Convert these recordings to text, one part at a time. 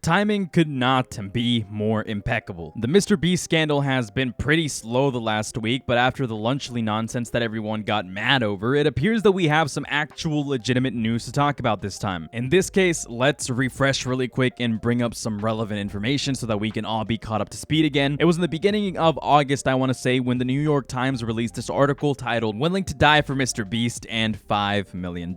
timing could not be more impeccable. The Mr. Beast scandal has been pretty slow the last week, but after the Lunchly nonsense that everyone got mad over, it appears that we have some actual legitimate news to talk about this time. In this case, let's refresh really quick and bring up some relevant information so that we can all be caught up to speed again. It was in the beginning of August, I want to say, when the New York Times released this article titled "Willing to Die for Mr. Beast and $5 million."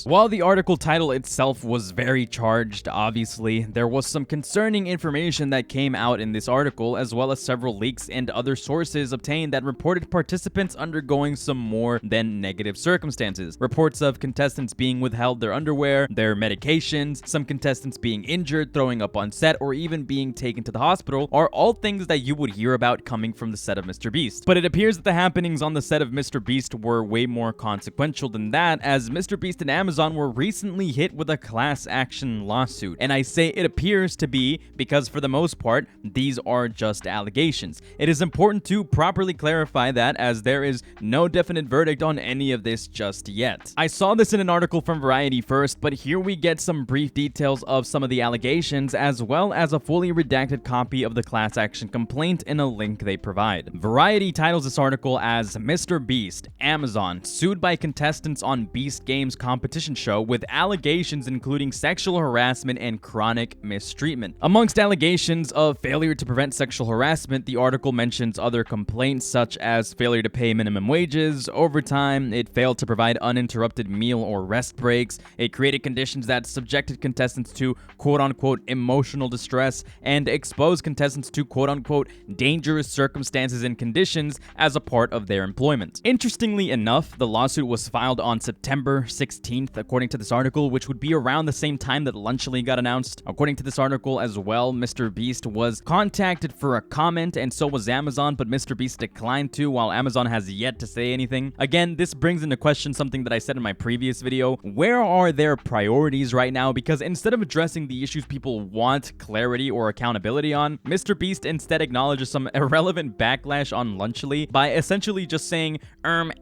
While the article title itself was very charged, obviously, there was some concerning information that came out in this article, as well as several leaks and other sources obtained that reported participants undergoing some more than negative circumstances. Reports of contestants being withheld their underwear, their medications, some contestants being injured, throwing up on set, or even being taken to the hospital are all things that you would hear about coming from the set of Mr. Beast. But it appears that the happenings on the set of Mr. Beast were way more consequential than that, as Mr. Beast and Amazon were recently hit with a class action lawsuit. And I say it appears to be because for the most part, these are just allegations. It is important to properly clarify that, as there is no definite verdict on any of this just yet. I saw this in an article from Variety first, but here we get some brief details of some of the allegations, as well as a fully redacted copy of the class action complaint in a link they provide. Variety titles this article as "Mr. Beast, Amazon, sued by contestants on Beast Games competition show with allegations including sexual harassment and chronic mistreatment." Amongst allegations of failure to prevent sexual harassment, the article mentions other complaints such as failure to pay minimum wages, overtime, it failed to provide uninterrupted meal or rest breaks, it created conditions that subjected contestants to quote-unquote emotional distress, and exposed contestants to quote-unquote dangerous circumstances and conditions as a part of their employment. Interestingly enough, the lawsuit was filed on September 16th, according to this article, which would be around the same time that Lunchly got announced. According to this article as well, Mr. Beast was contacted for a comment, and so was Amazon, but Mr. Beast declined to, while Amazon has yet to say anything. Again, this brings into question something that I said in my previous video. Where are their priorities right now? Because instead of addressing the issues people want clarity or accountability on, Mr. Beast instead acknowledges some irrelevant backlash on Lunchly by essentially just saying,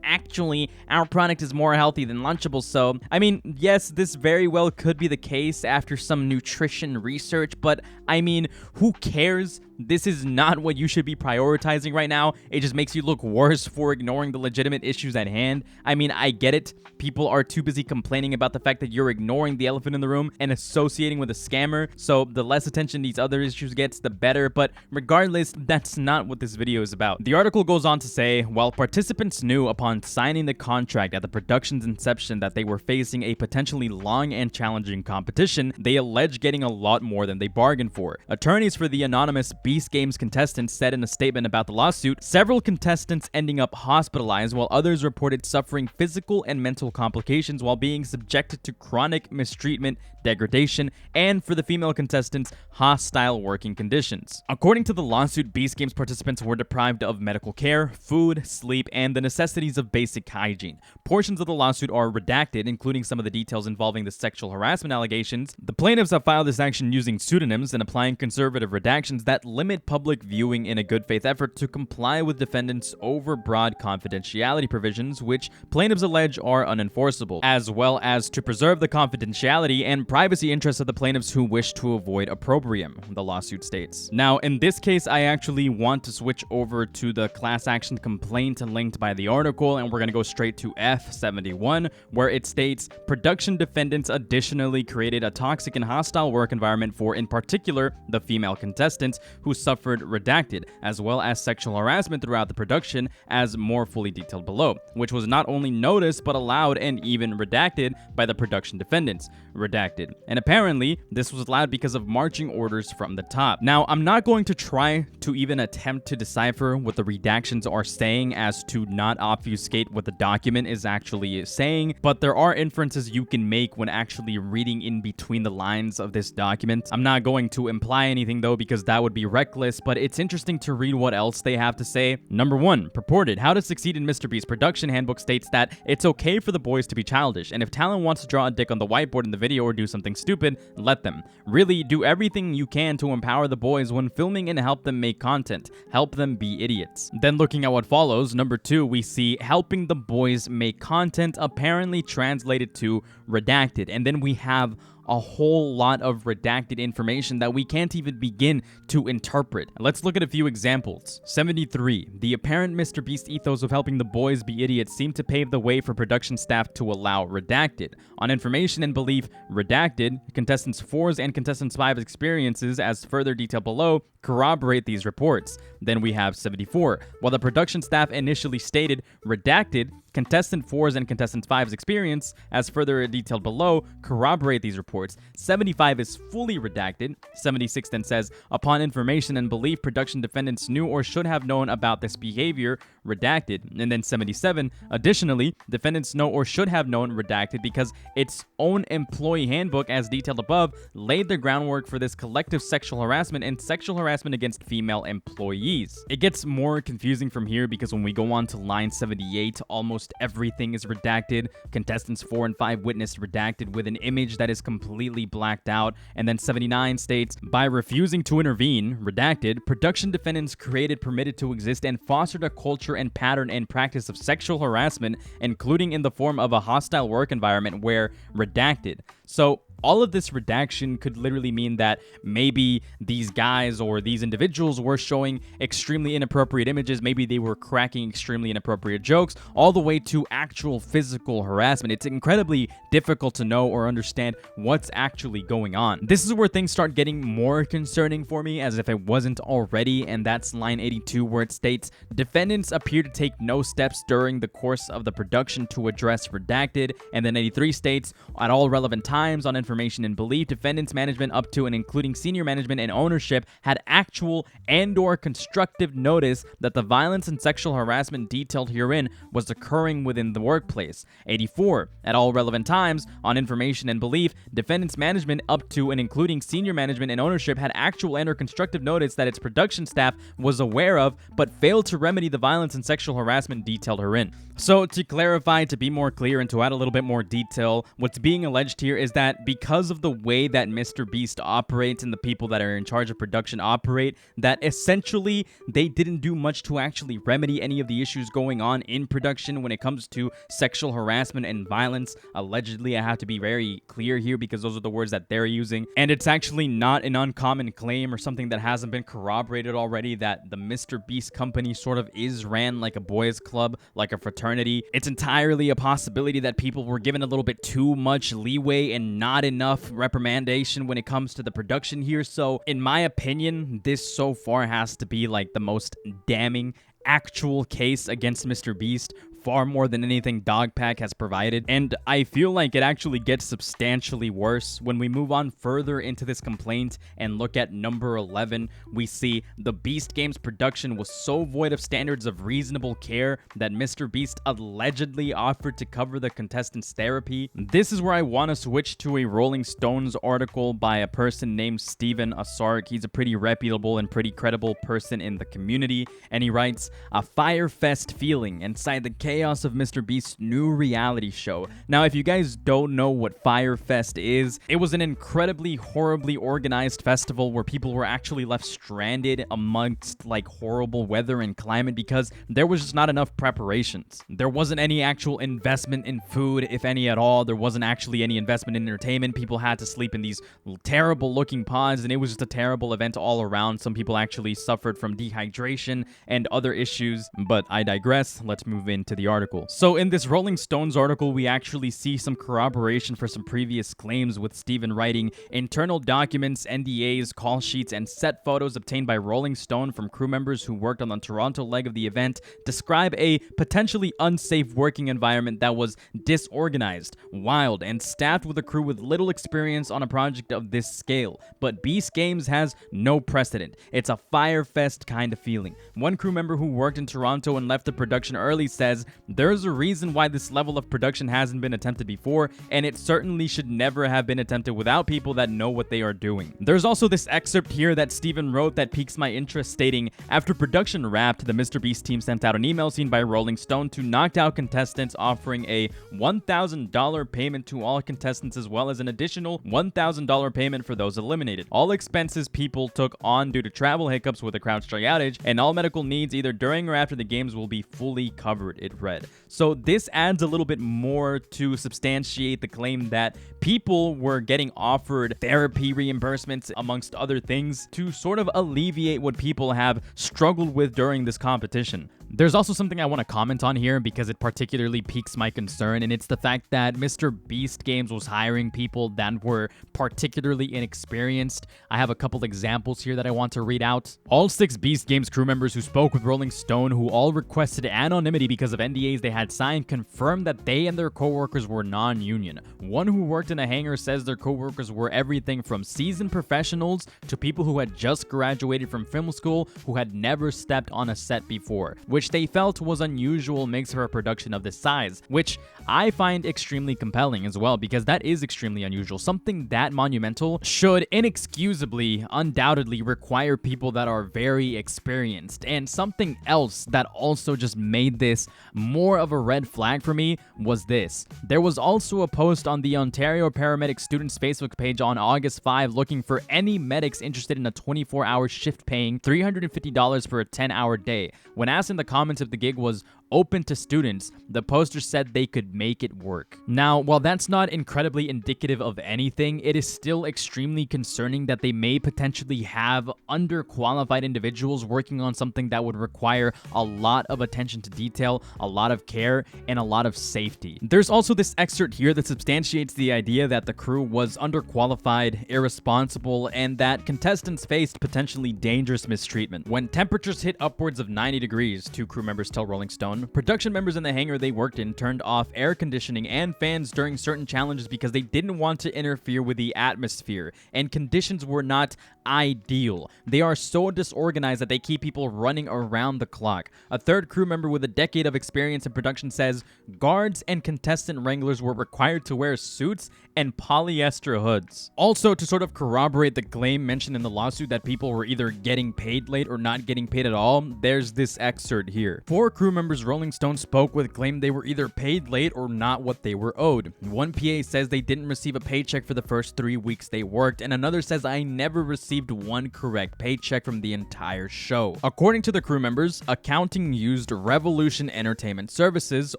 actually, our product is more healthy than Lunchables, so, I mean, yes, this very well could be the case after some nutrition research, but, I mean, who cares? This is not what you should be prioritizing right now. It just makes you look worse for ignoring the legitimate issues at hand. I mean, I get it. People are too busy complaining about the fact that you're ignoring the elephant in the room and associating with a scammer, so the less attention these other issues gets, the better. But regardless, that's not what this video is about. The article goes on to say, while participants knew upon signing the contract at the production's inception that they were facing a potentially long and challenging competition, they allege getting a lot more than they bargained for. Attorneys for the anonymous Beast Games contestants said in a statement about the lawsuit, several contestants ending up hospitalized, while others reported suffering physical and mental complications while being subjected to chronic mistreatment, degradation, and for the female contestants, hostile working conditions. According to the lawsuit, Beast Games participants were deprived of medical care, food, sleep, and the necessities of basic hygiene. Portions of the lawsuit are redacted, including some of the details involving the sexual harassment allegations. The plaintiffs have filed this action using pseudonyms and applying conservative redactions that limit public viewing in a good faith effort to comply with defendants' overbroad confidentiality provisions, which plaintiffs allege are unenforceable, as well as to preserve the confidentiality and privacy interests of the plaintiffs who wish to avoid opprobrium, the lawsuit states. Now, in this case, I actually want to switch over to the class action complaint linked by the article, and we're going to go straight to F71, where it states, production defendants additionally created a toxic and hostile work environment for, in particular, the female contestants who suffered redacted, as well as sexual harassment throughout the production, as more fully detailed below, which was not only noticed but allowed and even redacted by the production defendants. Redacted. And apparently, this was allowed because of marching orders from the top. Now, I'm not going to try to even attempt to decipher what the redactions are saying as to not obfuscate what the document is actually saying, but there are inferences you can make when actually reading in between the lines of this document. I'm not going to imply anything though, because that would be reckless, but it's interesting to read what else they have to say. Number 1, purported How to Succeed in Mr. Beast production handbook states that it's okay for the boys to be childish, and if talent wants to draw a dick on the whiteboard in the video or do something stupid, let them. Really, do everything you can to empower the boys when filming and help them make content. Help them be idiots. Then looking at what follows, number 2, we see helping the boys make content apparently translated to redacted, and then we have a whole lot of redacted information that we can't even begin to interpret. Let's look at a few examples. 73. The apparent Mr. Beast ethos of helping the boys be idiots seemed to pave the way for production staff to allow redacted. On information and belief, redacted, contestants 4's and contestants 5's experiences, as further detailed below, corroborate these reports. Then we have 74. While the production staff initially stated redacted, contestant 4's and contestant 5's experience, as further detailed below, corroborate these reports. 75 is fully redacted. 76 then says, upon information and belief, production defendants knew or should have known about this behavior, redacted. And then 77, additionally, defendants know or should have known, redacted, because its own employee handbook, as detailed above, laid the groundwork for this collective sexual harassment and sexual harassment against female employees. It gets more confusing from here because when we go on to line 78, almost everything is redacted. Contestants 4 and 5 witnessed redacted with an image that is completely blacked out. And then 79 states, by refusing to intervene, redacted, production defendants created, permitted to exist, and fostered a culture and pattern and practice of sexual harassment, including in the form of a hostile work environment where redacted. So all of this redaction could literally mean that maybe these guys or these individuals were showing extremely inappropriate images, maybe they were cracking extremely inappropriate jokes, all the way to actual physical harassment. It's incredibly difficult to know or understand what's actually going on. This is where things start getting more concerning for me, as if it wasn't already, and that's line 82, where it states, defendants appear to take no steps during the course of the production to address redacted. And then 83 states, at all relevant times on information and belief, defendants management up to and including senior management and ownership had actual and or constructive notice that the violence and sexual harassment detailed herein was occurring within the workplace. 84. At all relevant times on information and belief, defendants management up to and including senior management and ownership had actual and or constructive notice that its production staff was aware of but failed to remedy the violence and sexual harassment detailed herein. So to clarify, to be more clear, and to add a little bit more detail, what's being alleged here is that because of the way that Mr. Beast operates and the people that are in charge of production operate, that essentially they didn't do much to actually remedy any of the issues going on in production when it comes to sexual harassment and violence. Allegedly, I have to be very clear here because those are the words that they're using, and it's actually not an uncommon claim or something that hasn't been corroborated already that the Mr. Beast company sort of is ran like a boys club, like a fraternity. It's entirely a possibility that people were given a little bit too much leeway and not enough reprimandation when it comes to the production here. So in my opinion, this so far has to be like the most damning actual case against Mr. Beast, far more than anything Dogpack has provided. And I feel like it actually gets substantially worse when we move on further into this complaint and look at number 11. We see the Beast Games production was so void of standards of reasonable care that Mr. Beast allegedly offered to cover the contestants' therapy. This is where I want to switch to a Rolling Stones article by a person named Steven Asark. He's a pretty reputable and pretty credible person in the community, and he writes, a Firefest feeling inside the chaos of Mr. Beast's new reality show. Now, if you guys don't know what Firefest is, it was an incredibly horribly organized festival where people were actually left stranded amongst like horrible weather and climate because there was just not enough preparations. There wasn't any actual investment in food, if any at all. There wasn't actually any investment in entertainment. People had to sleep in these terrible looking pods, and it was just a terrible event all around. Some people actually suffered from dehydration and other issues, but I digress. Let's move into the article. So in this Rolling Stones article, we actually see some corroboration for some previous claims, with Steven writing, internal documents, NDAs, call sheets, and set photos obtained by Rolling Stone from crew members who worked on the Toronto leg of the event describe a potentially unsafe working environment that was disorganized, wild, and staffed with a crew with little experience on a project of this scale. But Beast Games has no precedent. It's a Firefest kind of feeling. One crew member who worked in Toronto and left the production early says, there's a reason why this level of production hasn't been attempted before, and it certainly should never have been attempted without people that know what they are doing. There's also this excerpt here that Steven wrote that piques my interest, stating, after production wrapped, the Mr. Beast team sent out an email seen by Rolling Stone to knocked out contestants, offering a $1,000 payment to all contestants as well as an additional $1,000 payment for those eliminated. All expenses people took on due to travel hiccups with the CrowdStrike outage, and all medical needs either during or after the games will be fully covered, it bright red. So this adds a little bit more to substantiate the claim that people were getting offered therapy reimbursements, amongst other things, to sort of alleviate what people have struggled with during this competition. There's also something I want to comment on here because it particularly piques my concern, and it's the fact that Mr. Beast Games was hiring people that were particularly inexperienced. I have a couple examples here that I want to read out. All 6 Beast Games crew members who spoke with Rolling Stone, who all requested anonymity because of NDAs they had signed, confirmed that they and their coworkers were non-union. One who worked in a hangar says their coworkers were everything from seasoned professionals to people who had just graduated from film school who had never stepped on a set before, which they felt was unusual mix for a production of this size, which I find extremely compelling as well, because that is extremely unusual. Something that monumental should inexcusably, undoubtedly require people that are very experienced. And something else that also just made this more of a red flag for me was this. There was also a post on the Ontario Paramedic Students Facebook page on August 5 looking for any medics interested in a 24-hour shift paying $350 for a 10-hour day. When asked in the comments if the gig was open to students, the poster said they could make it work. Now, while that's not incredibly indicative of anything, it is still extremely concerning that they may potentially have underqualified individuals working on something that would require a lot of attention to detail, a lot of care, and a lot of safety. There's also this excerpt here that substantiates the idea that the crew was underqualified, irresponsible, and that contestants faced potentially dangerous mistreatment. When temperatures hit upwards of 90 degrees, 2 crew members tell Rolling Stone, production members in the hangar they worked in turned off air conditioning and fans during certain challenges because they didn't want to interfere with the atmosphere, and conditions were not ideal. They are so disorganized that they keep people running around the clock. A third crew member with a decade of experience in production says guards and contestant wranglers were required to wear suits and polyester hoods. Also, to sort of corroborate the claim mentioned in the lawsuit that people were either getting paid late or not getting paid at all, there's this excerpt here. 4 crew members Rolling Stone spoke with claimed they were either paid late or not what they were owed. One PA says they didn't receive a paycheck for the first 3 weeks they worked, and another says I never received one correct paycheck from the entire show. According to the crew members, accounting used Revolution Entertainment Services,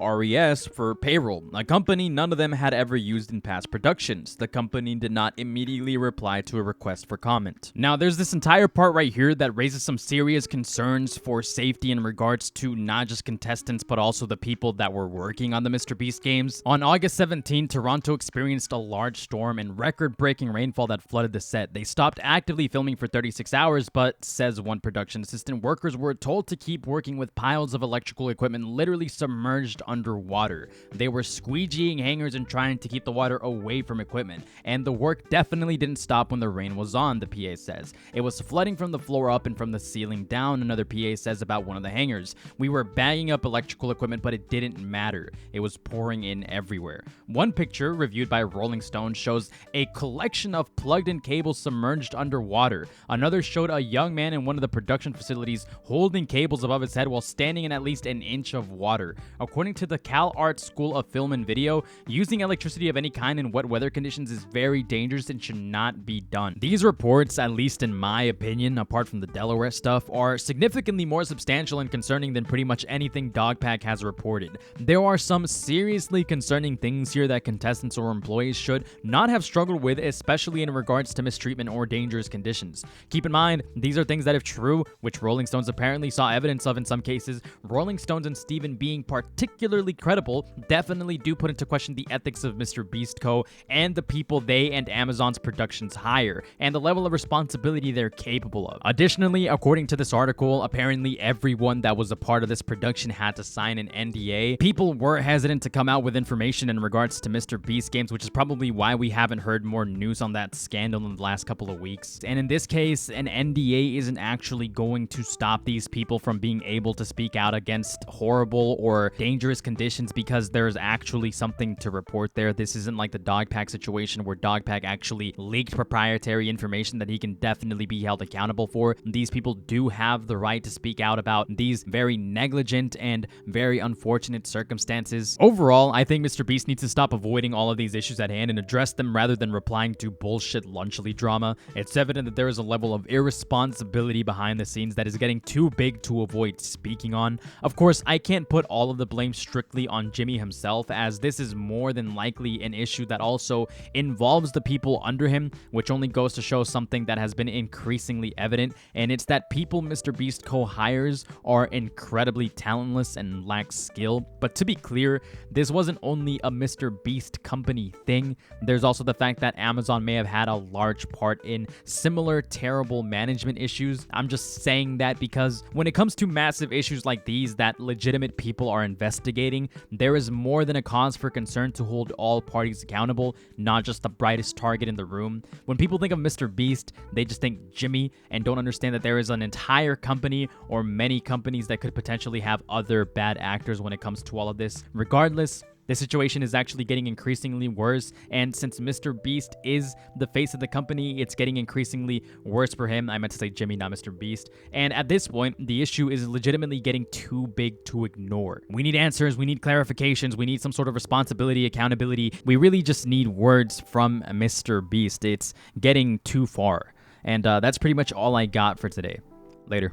RES, for payroll, a company none of them had ever used in past productions. The company did not immediately reply to a request for comment. Now, there's this entire part right here that raises some serious concerns for safety in regards to not just contestants, but also the people that were working on the Mr. Beast games. On August 17, Toronto experienced a large storm and record-breaking rainfall that flooded the set. They stopped actively filming for 36 hours, but, says one production assistant, workers were told to keep working with piles of electrical equipment literally submerged underwater. They were squeegeeing hangers and trying to keep the water away from equipment, and the work definitely didn't stop when the rain was on, the PA says. It was flooding from the floor up and from the ceiling down, another PA says about one of the hangars. We were bagging up electrical equipment, but it didn't matter. It was pouring in everywhere. One picture, reviewed by Rolling Stone, shows a collection of plugged-in cables submerged underwater. Another showed a young man in one of the production facilities holding cables above his head while standing in at least an inch of water. According to the Cal Arts School of Film and Video, using electricity of any kind in wet weather conditions is very dangerous and should not be done. These reports, at least in my opinion, apart from the Delaware stuff, are significantly more substantial and concerning than pretty much anything Dogpack has reported. There are some seriously concerning things here that contestants or employees should not have struggled with, especially in regards to mistreatment or dangerous conditions. Keep in mind, these are things that, if true, which Rolling Stones apparently saw evidence of in some cases, Rolling Stones and Steven being particularly credible definitely do put into question the ethics of Mr. Beast Co. and the people they and Amazon's productions hire, and the level of responsibility they're capable of. Additionally, according to this article, apparently everyone that was a part of this production had to sign an NDA. People were hesitant to come out with information in regards to Mr. Beast games, which is probably why we haven't heard more news on that scandal in the last couple of weeks. And in this case, an NDA isn't actually going to stop these people from being able to speak out against horrible or dangerous conditions because there's actually something to report there. This isn't like the Dogpack situation where Dogpack actually leaked proprietary information that he can definitely be held accountable for. These people do have the right to speak out about these very negligent and and very unfortunate circumstances. Overall, I think Mr. Beast needs to stop avoiding all of these issues at hand and address them rather than replying to bullshit lunchly drama. It's evident that there is a level of irresponsibility behind the scenes that is getting too big to avoid speaking on. Of course, I can't put all of the blame strictly on Jimmy himself, as this is more than likely an issue that also involves the people under him, which only goes to show something that has been increasingly evident, and it's that people Mr. Beast co-hires are incredibly talentless and lack skill. But to be clear, this wasn't only a Mr. Beast company thing. There's also the fact that Amazon may have had a large part in similar terrible management issues. I'm just saying that because when it comes to massive issues like these that legitimate people are investigating, there is more than a cause for concern to hold all parties accountable, not just the brightest target in the room. When people think of Mr. Beast, they just think Jimmy and don't understand that there is an entire company or many companies that could potentially have other bad actors when it comes to all of this. Regardless, the situation is actually getting increasingly worse, and since Mr. Beast is the face of the company, it's getting increasingly worse for him. I meant to say Jimmy, not Mr. Beast. And at this point, the issue is legitimately getting too big to ignore. We need answers, we need clarifications, we need some sort of responsibility, accountability. We really just need words from Mr. Beast. It's getting too far. And that's pretty much all I got for today. Later.